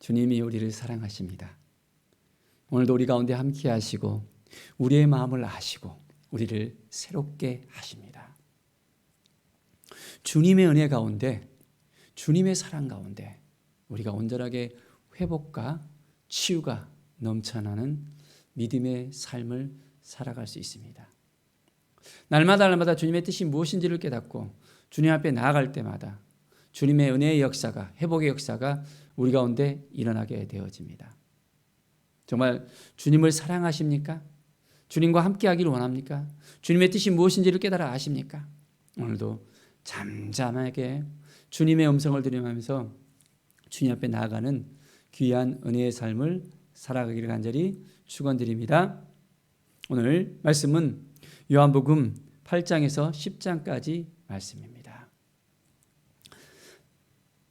주님이 우리를 사랑하십니다. 오늘도 우리 가운데 함께 하시고 우리의 마음을 아시고 우리를 새롭게 하십니다. 주님의 은혜 가운데, 주님의 사랑 가운데 우리가 온전하게 회복과 치유가 넘쳐나는 믿음의 삶을 살아갈 수 있습니다. 날마다 주님의 뜻이 무엇인지를 깨닫고 주님 앞에 나아갈 때마다 주님의 은혜의 역사가, 회복의 역사가 우리 가운데 일어나게 되어집니다. 정말 주님을 사랑하십니까? 주님과 함께 하기를 원합니까? 주님의 뜻이 무엇인지를 깨달아 아십니까? 오늘도 잠잠하게 주님의 음성을 들으면서 주님 앞에 나아가는 귀한 은혜의 삶을 살아가기를 간절히 축원드립니다. 오늘 말씀은 요한복음 8장에서 10장까지 말씀입니다.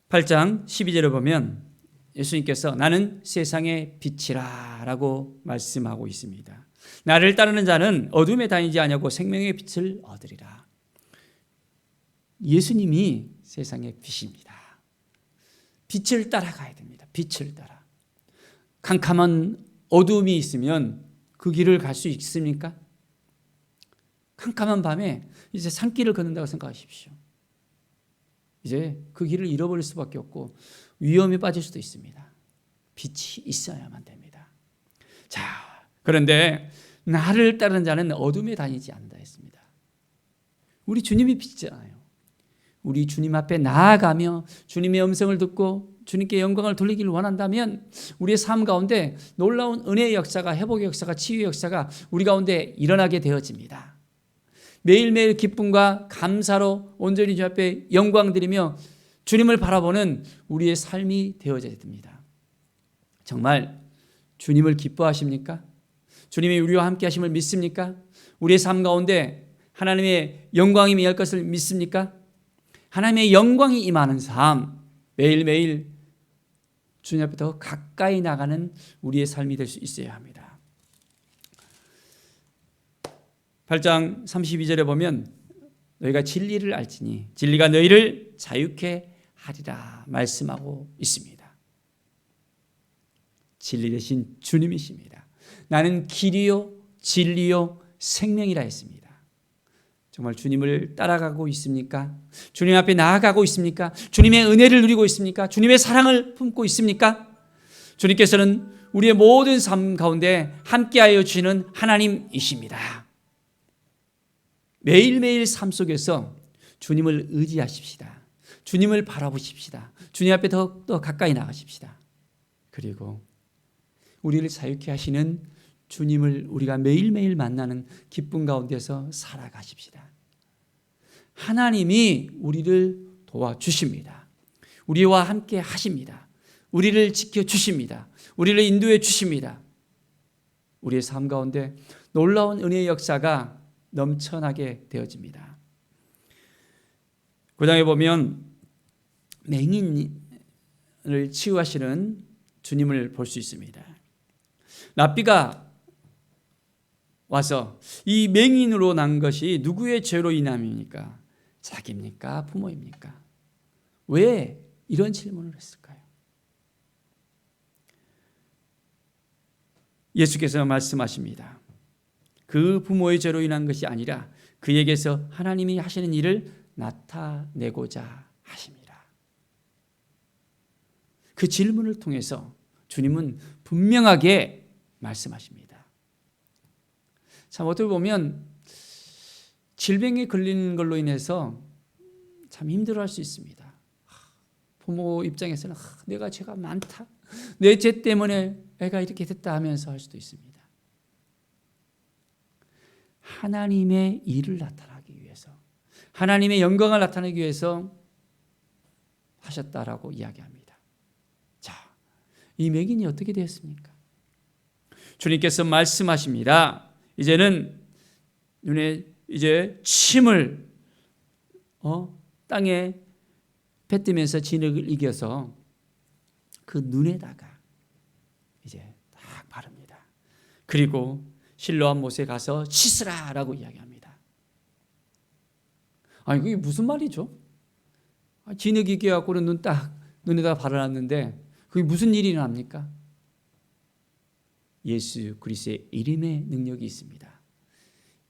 8장 12절을 보면 예수님께서 나는 세상의 빛이라 라고 말씀하고 있습니다. 나를 따르는 자는 어둠에 다니지 아니하고 생명의 빛을 얻으리라. 예수님이 세상의 빛입니다. 빛을 따라가야 됩니다. 빛을 따라. 캄캄한 어둠이 있으면 그 길을 갈 수 있습니까? 캄캄한 밤에 이제 산길을 걷는다고 생각하십시오. 이제 그 길을 잃어버릴 수밖에 없고 위험에 빠질 수도 있습니다. 빛이 있어야만 됩니다. 자, 그런데 나를 따르는 자는 어둠에 다니지 않는다 했습니다. 우리 주님이 빛이잖아요. 우리 주님 앞에 나아가며 주님의 음성을 듣고 주님께 영광을 돌리기를 원한다면 우리의 삶 가운데 놀라운 은혜의 역사가, 회복의 역사가, 치유의 역사가 우리 가운데 일어나게 되어집니다. 매일매일 기쁨과 감사로 온전히 주님 앞에 영광 드리며 주님을 바라보는 우리의 삶이 되어져야 됩니다. 정말 주님을 기뻐하십니까? 주님이 우리와 함께 하심을 믿습니까? 우리의 삶 가운데 하나님의 영광이 임할 것을 믿습니까? 하나님의 영광이 임하는 삶, 매일매일 주님 앞에 더 가까이 나가는 우리의 삶이 될 수 있어야 합니다. 8장 32절에 보면 너희가 진리를 알지니 진리가 너희를 자유케 하리라 말씀하고 있습니다. 진리 대신 주님이십니다. 나는 길이요 진리요 생명이라 했습니다. 정말 주님을 따라가고 있습니까? 주님 앞에 나아가고 있습니까? 주님의 은혜를 누리고 있습니까? 주님의 사랑을 품고 있습니까? 주님께서는 우리의 모든 삶 가운데 함께하여 주시는 하나님이십니다. 매일매일 삶 속에서 주님을 의지하십시다. 주님을 바라보십시다. 주님 앞에 더 가까이 나가십시다. 그리고 우리를 자유케 하시는 주님을 우리가 매일매일 만나는 기쁨 가운데서 살아가십시다. 하나님이 우리를 도와주십니다. 우리와 함께 하십니다. 우리를 지켜주십니다. 우리를 인도해 주십니다. 우리의 삶 가운데 놀라운 은혜의 역사가 넘쳐나게 되어집니다. 9장에 보면 맹인을 치유하시는 주님을 볼 수 있습니다. 랍비가 와서 이 맹인으로 난 것이 누구의 죄로 인함입니까? 자기입니까? 부모입니까? 왜 이런 질문을 했을까요? 예수께서 말씀하십니다. 그 부모의 죄로 인한 것이 아니라 그에게서 하나님이 하시는 일을 나타내고자 하십니다. 그 질문을 통해서 주님은 분명하게 말씀하십니다. 참 어떻게 보면 질병에 걸리는 걸로 인해서 참 힘들어할 수 있습니다. 부모 입장에서는 내가 죄가 많다. 내 죄 때문에 애가 이렇게 됐다 하면서 할 수도 있습니다. 하나님의 일을 나타나기 위해서, 하나님의 영광을 나타내기 위해서 하셨다라고 이야기합니다. 자, 이 맹인이 어떻게 되었습니까? 주님께서 말씀하십니다. 이제는 눈에 이제 침을 땅에 뱉으면서 진흙을 이겨서 그 눈에다가 이제 딱 바릅니다. 그리고 실로암 못에 가서 씻으라라고 이야기합니다. 아니 그게 무슨 말이죠? 진흙 이겨갖고는 눈에다 바르놨는데 그게 무슨 일이 일어납니까? 예수 그리스도의 이름의 능력이 있습니다.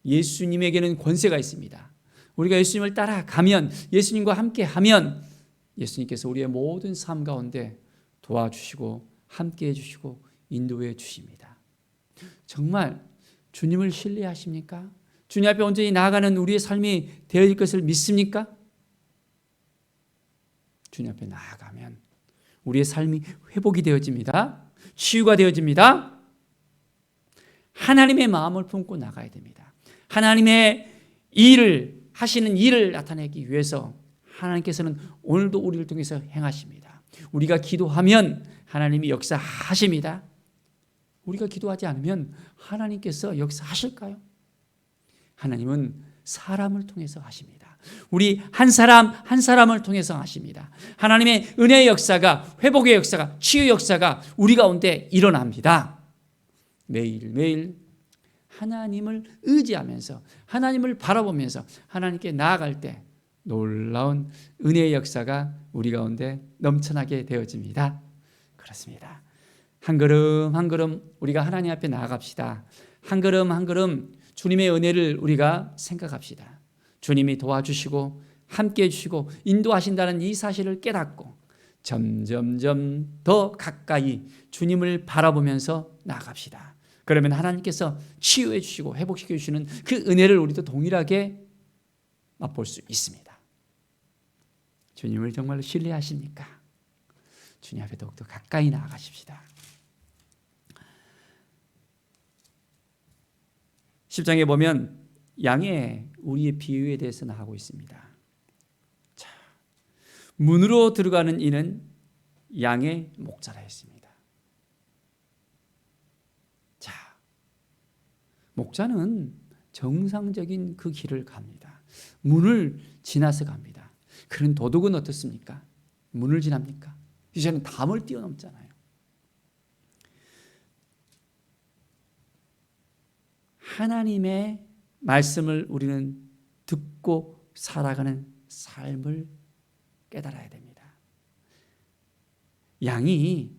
예수님에게는 권세가 있습니다. 우리가 예수님을 따라가면, 예수님과 함께하면 예수님께서 우리의 모든 삶 가운데 도와주시고 함께해 주시고 인도해 주십니다. 정말 주님을 신뢰하십니까? 주님 앞에 온전히 나아가는 우리의 삶이 되어질 것을 믿습니까? 주님 앞에 나아가면 우리의 삶이 회복이 되어집니다. 치유가 되어집니다. 하나님의 마음을 품고 나가야 됩니다. 하나님의 일을 하시는 일을 나타내기 위해서 하나님께서는 오늘도 우리를 통해서 행하십니다. 우리가 기도하면 하나님이 역사하십니다. 우리가 기도하지 않으면 하나님께서 역사하실까요? 하나님은 사람을 통해서 하십니다. 우리 한 사람 한 사람을 통해서 하십니다. 하나님의 은혜의 역사가, 회복의 역사가, 치유 역사가 우리 가운데 일어납니다. 매일매일 하나님을 의지하면서, 하나님을 바라보면서 하나님께 나아갈 때 놀라운 은혜의 역사가 우리 가운데 넘쳐나게 되어집니다. 그렇습니다. 한 걸음 한 걸음 우리가 하나님 앞에 나아갑시다. 한 걸음 한 걸음 주님의 은혜를 우리가 생각합시다. 주님이 도와주시고 함께해 주시고 인도하신다는 이 사실을 깨닫고 점점점 더 가까이 주님을 바라보면서 나아갑시다. 그러면 하나님께서 치유해 주시고 회복시켜 주시는 그 은혜를 우리도 동일하게 맛볼 수 있습니다. 주님을 정말로 신뢰하십니까? 주님 앞에 더욱더 가까이 나아가십시다. 10장에 보면 양의 우리의 비유에 대해서 나오고 있습니다. 자, 문으로 들어가는 이는 양의 목자라 했습니다. 자, 목자는 정상적인 그 길을 갑니다. 문을 지나서 갑니다. 그런 도둑은 어떻습니까? 문을 지납니까? 이제는 담을 뛰어넘잖아요. 하나님의 말씀을 우리는 듣고 살아가는 삶을 깨달아야 됩니다. 양이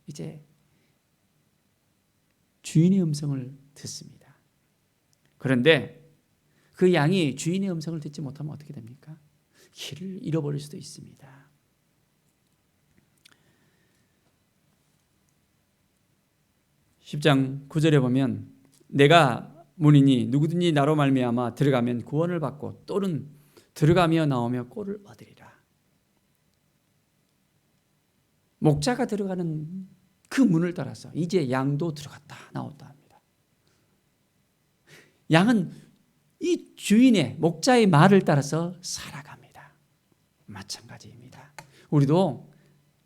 이제 주인의 음성을 듣습니다. 그런데 그 양이 주인의 음성을 듣지 못하면 어떻게 됩니까? 길을 잃어버릴 수도 있습니다. 10장 9절에 보면 내가 문이니 누구든지 나로 말미암아 들어가면 구원을 받고 또는 들어가며 나오며 꼴을 얻으리라. 목자가 들어가는 그 문을 따라서 이제 양도 들어갔다 나왔다 합니다. 양은 이 주인의 목자의 말을 따라서 살아갑니다. 마찬가지입니다. 우리도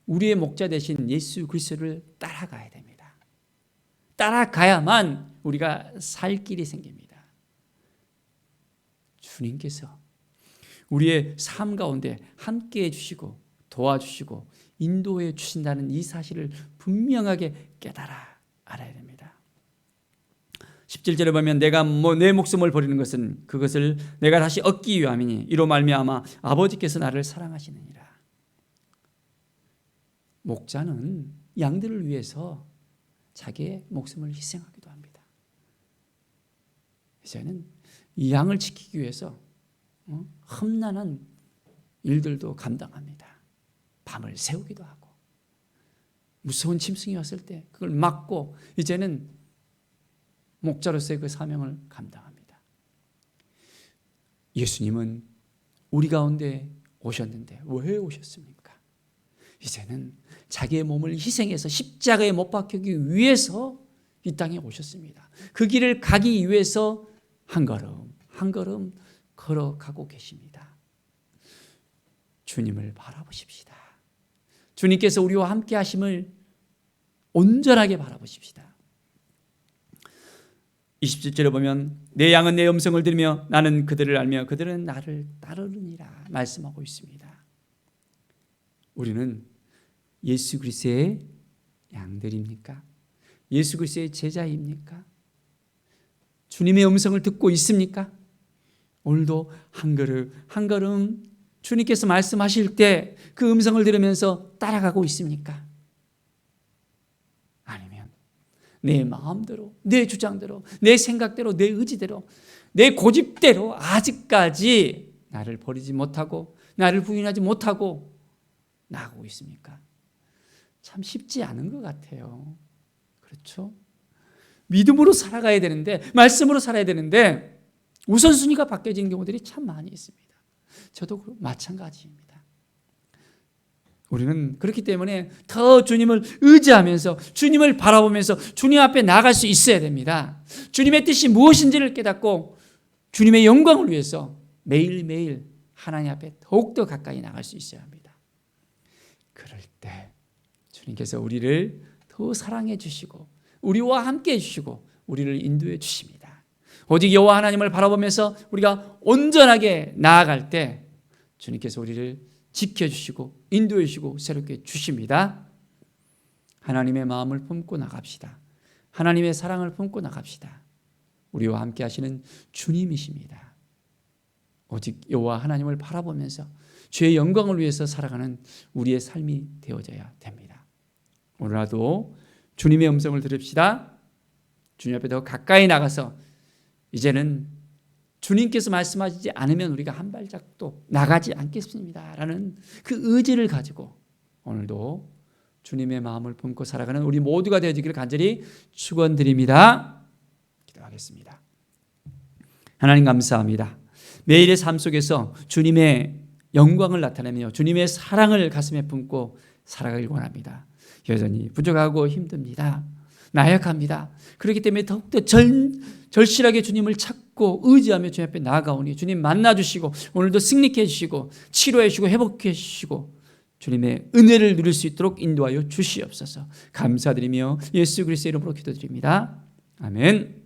우리의 목자 되신 예수 그리스도를 따라가야 됩니다. 따라가야만 우리가 살 길이 생깁니다. 주님께서 우리의 삶 가운데 함께해 주시고 도와주시고 인도해 주신다는 이 사실을 분명하게 깨달아 알아야 됩니다. 17절에 보면 내가 내 목숨을 버리는 것은 그것을 내가 다시 얻기 위함이니 이로 말미암아 아버지께서 나를 사랑하시느니라. 목자는 양들을 위해서 자기의 목숨을 희생하기도 합니다. 이제는 이 양을 지키기 위해서 험난한 일들도 감당합니다. 밤을 새우기도 하고 무서운 짐승이 왔을 때 그걸 막고 이제는 목자로서의 그 사명을 감당합니다. 예수님은 우리 가운데 오셨는데 왜 오셨습니까? 이제는 자기의 몸을 희생해서 십자가에 못 박히기 위해서 이 땅에 오셨습니다. 그 길을 가기 위해서 한 걸음 한 걸음 걸어가고 계십니다. 주님을 바라보십시다. 주님께서 우리와 함께 하심을 온전하게 바라보십시다. 27절에 보면 내 양은 내 음성을 들으며 나는 그들을 알며 그들은 나를 따르느니라 말씀하고 있습니다. 우리는 예수 그리스도의 양들입니까? 예수 그리스도의 제자입니까? 주님의 음성을 듣고 있습니까? 오늘도 한 걸음 한 걸음 주님께서 말씀하실 때 그 음성을 들으면서 따라가고 있습니까? 내 마음대로, 내 주장대로, 내 생각대로, 내 의지대로, 내 고집대로 아직까지 나를 버리지 못하고 나를 부인하지 못하고 나가고 있습니까? 참 쉽지 않은 것 같아요. 그렇죠? 믿음으로 살아가야 되는데, 말씀으로 살아야 되는데 우선순위가 바뀌어진 경우들이 참 많이 있습니다. 저도 마찬가지입니다. 우리는 그렇기 때문에 더 주님을 의지하면서 주님을 바라보면서 주님 앞에 나갈 수 있어야 됩니다. 주님의 뜻이 무엇인지를 깨닫고 주님의 영광을 위해서 매일매일 하나님 앞에 더욱더 가까이 나갈 수 있어야 합니다. 그럴 때 주님께서 우리를 더 사랑해 주시고 우리와 함께 해주시고 우리를 인도해 주십니다. 오직 여호와 하나님을 바라보면서 우리가 온전하게 나아갈 때 주님께서 우리를 지켜주시고 인도해 주시고 새롭게 주십니다. 하나님의 마음을 품고 나갑시다. 하나님의 사랑을 품고 나갑시다. 우리와 함께 하시는 주님이십니다. 오직 여호와 하나님을 바라보면서 주의 영광을 위해서 살아가는 우리의 삶이 되어져야 됩니다. 오늘도 주님의 음성을 들읍시다. 주님 앞에 더 가까이 나가서 이제는 주님께서 말씀하시지 않으면 우리가 한 발짝도 나가지 않겠습니다 라는 그 의지를 가지고 오늘도 주님의 마음을 품고 살아가는 우리 모두가 되어지기를 간절히 축원드립니다. 기도하겠습니다. 하나님 감사합니다. 매일의 삶 속에서 주님의 영광을 나타내며 주님의 사랑을 가슴에 품고 살아가길 원합니다. 여전히 부족하고 힘듭니다. 나약합니다. 그렇기 때문에 더욱더 절실하게 주님을 찾고 의지하며 주님 앞에 나아가오니 주님 만나주시고 오늘도 승리케 해주시고 치료해 주시고 회복해 주시고 주님의 은혜를 누릴 수 있도록 인도하여 주시옵소서. 감사드리며 예수 그리스도의 이름으로 기도드립니다. 아멘.